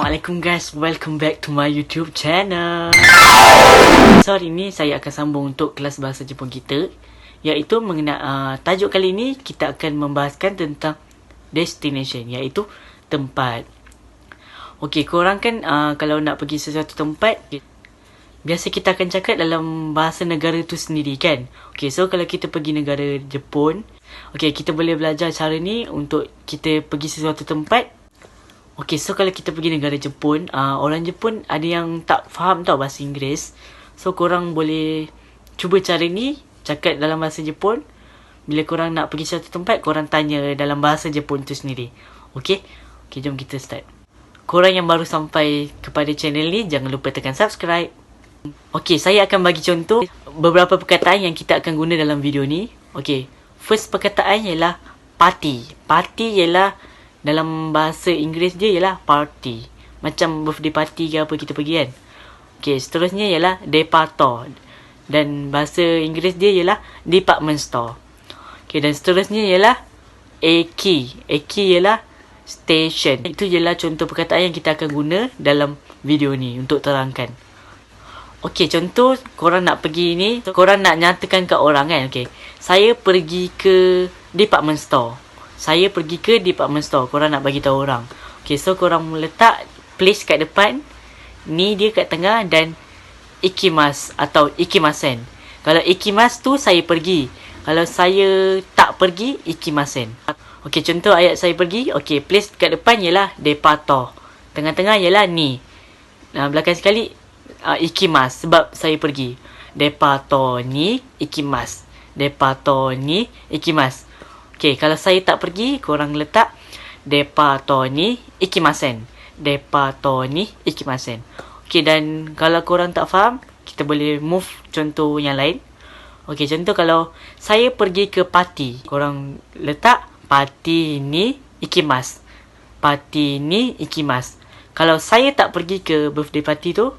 Assalamualaikum guys, welcome back to my YouTube channel. So hari ni saya akan sambung untuk kelas bahasa Jepun kita, iaitu mengenai tajuk kali ini kita akan membahaskan tentang destination, iaitu tempat. Okey, korang kan kalau nak pergi sesuatu tempat, biasa kita akan cakap dalam bahasa negara tu sendiri kan. Okey, so kalau kita pergi negara Jepun, okey, kita boleh belajar cara ni untuk kita pergi sesuatu tempat. Okay, so kalau kita pergi negara Jepun, orang Jepun ada yang tak faham tau bahasa Inggeris. So, korang boleh cuba cara ni, cakap dalam bahasa Jepun. Bila korang nak pergi suatu tempat, korang tanya dalam bahasa Jepun tu sendiri. Okay? Okay, jom kita start. Korang yang baru sampai kepada channel ni, jangan lupa tekan subscribe. Okay, saya akan bagi contoh beberapa perkataan yang kita akan guna dalam video ni. Okay, first perkataan ialah party. Party ialah dalam bahasa Inggeris dia ialah party. Macam birthday party ke apa kita pergi kan. Okay, seterusnya ialah departure. Dan bahasa Inggeris dia ialah department store. Okay, dan seterusnya ialah eki. Eki ialah station. Itu ialah contoh perkataan yang kita akan guna dalam video ni untuk terangkan. Okay, contoh korang nak pergi ni, korang nak nyatakan kat orang kan. Okay, saya pergi ke department store. Saya pergi ke department store. Korang nak bagi tahu orang. Okay, so korang letak place kat depan, ni dia kat tengah, dan ikimasu atau ikimasen. Kalau ikimasu tu saya pergi. Kalau saya tak pergi, ikimasen. Okay, contoh ayat saya pergi. Okay, place kat depan ialah departure. Tengah-tengah ialah ni. Belakang sekali ikimasu sebab saya pergi. Departure ni ikimasu. Departure ni ikimasu. Okay, kalau saya tak pergi, korang letak departure ni ikimasen. Departure ni ikimasen. Okay, dan kalau korang tak faham, kita boleh move contoh yang lain. Okay, contoh kalau saya pergi ke party, korang letak party ni ikimasu. Party ni ikimasu. Kalau saya tak pergi ke birthday party tu,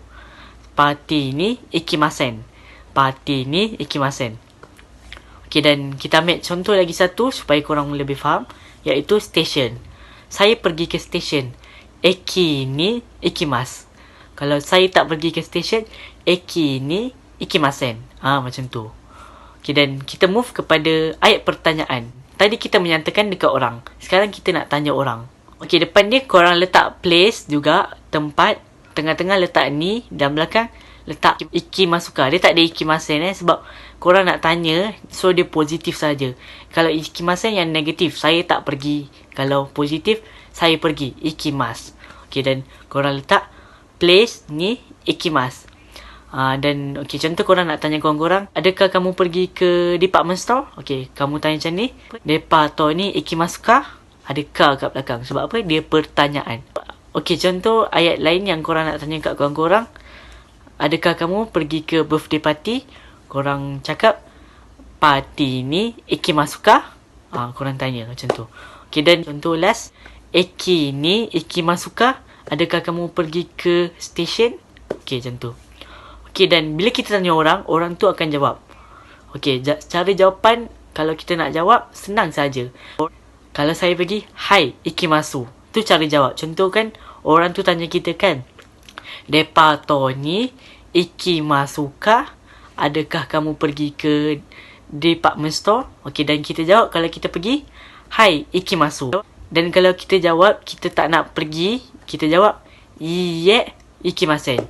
party ni ikimasen. Party ni ikimasen. Okay, dan kita ambil contoh lagi satu supaya korang lebih faham, iaitu station. Saya pergi ke station. Eki ni ikimasu. Kalau saya tak pergi ke station, eki ni ikimasen. Macam tu. Okay, dan kita move kepada ayat pertanyaan. Tadi kita menyatakan dekat orang. Sekarang kita nak tanya orang. Okay, depan ni korang letak place juga, tempat. Tengah-tengah letak ni, dan belakang letak ikimasuka. Dia tak ada ikimasen sebab korang nak tanya, so dia positif saja. Kalau ikimasen yang negatif, saya tak pergi. Kalau positif, saya pergi. Ikimasu. Okay, dan korang letak place ni ikimasu. Dan okay, contoh korang nak tanya korang, adakah kamu pergi ke department store? Okay, kamu tanya macam ni. Departure ni ikimasuka? Adakah kat belakang? Sebab apa? Dia pertanyaan. Okay, contoh ayat lain yang korang nak tanya kat korang. Adakah kamu pergi ke birthday party? Korang cakap party ni ikimasuka? Korang tanya macam tu. Okay, dan contoh last, eki ni ikimasuka? Adakah kamu pergi ke station? Okay, macam tu. Okay, dan bila kita tanya orang, orang tu akan jawab. Okay, cara jawapan kalau kita nak jawab, senang saja. Kalau saya pergi, hai, ikimasu. Tu cara jawab. Contoh kan, orang tu tanya kita kan, departure ni ikimasuka? Adakah kamu pergi ke department store? Okay, dan kita jawab kalau kita pergi, hai, ikimasu. Dan kalau kita jawab, kita tak nak pergi, kita jawab, iie, ikimasen.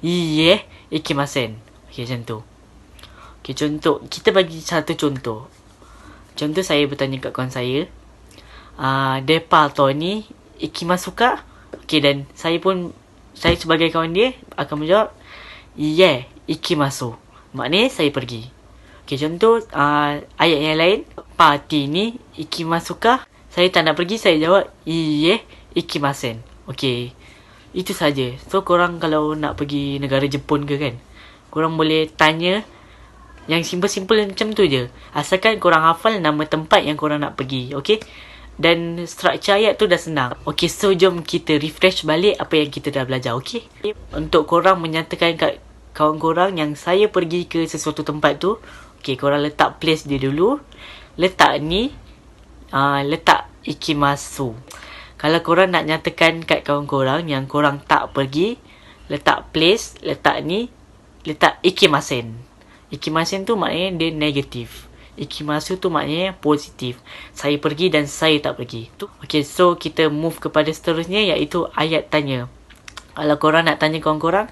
Iie, ikimasen. Okay, macam tu. Okay, contoh. Kita bagi satu contoh. Contoh saya bertanya kat kawan saya, departure ni ikimasuka? Okay, dan saya sebagai kawan dia akan menjawab, iie, ikimasu. Maknanya saya pergi. Okay, contoh ayat yang lain, party ni ikimasuka? Saya tak nak pergi, saya jawab, iie, ikimasen. Okay, itu saja. So, korang kalau nak pergi negara Jepun ke kan, korang boleh tanya yang simple-simple macam tu je. Asalkan korang hafal nama tempat yang korang nak pergi. Okay, dan struktur ayat tu dah senang. Okay, so jom kita refresh balik apa yang kita dah belajar. Okay, untuk korang menyatakan kat kawan korang yang saya pergi ke sesuatu tempat tu, okay, korang letak place dia dulu. Letak ni, letak ikimasu. Kalau korang nak nyatakan kat kawan korang yang korang tak pergi, letak place, letak ni, letak ikimasen. Ikimasen tu maknanya dia negatif. Ikimasu tu maknanya positif. Saya pergi dan saya tak pergi. Okay, so kita move kepada seterusnya, iaitu ayat tanya. Kalau korang nak tanya kawan korang,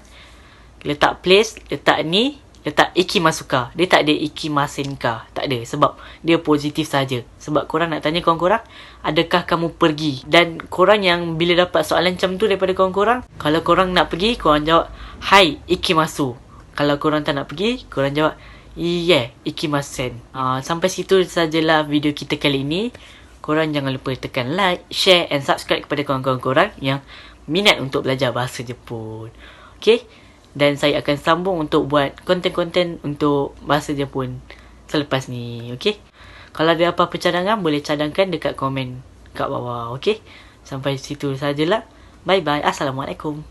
letak place, letak ni, letak ikimasuka. Dia tak ada ikimasenka. Tak ada. Sebab dia positif saja. Sebab korang nak tanya kawan korang, adakah kamu pergi? Dan korang yang bila dapat soalan macam tu daripada kawan korang, kalau korang nak pergi, korang jawab, hai, ikimasu. Kalau korang tak nak pergi, korang jawab, yeah, ikimasen. Sampai situ sajalah video kita kali ini. Korang jangan lupa tekan like, share and subscribe kepada kawan-kawan korang yang minat untuk belajar bahasa Jepun. Okay? Dan saya akan sambung untuk buat konten-konten untuk bahasa Jepun selepas ni. Okay? Kalau ada apa-apa cadangan, boleh cadangkan dekat komen kat bawah. Okay? Sampai situ sajalah. Bye-bye. Assalamualaikum.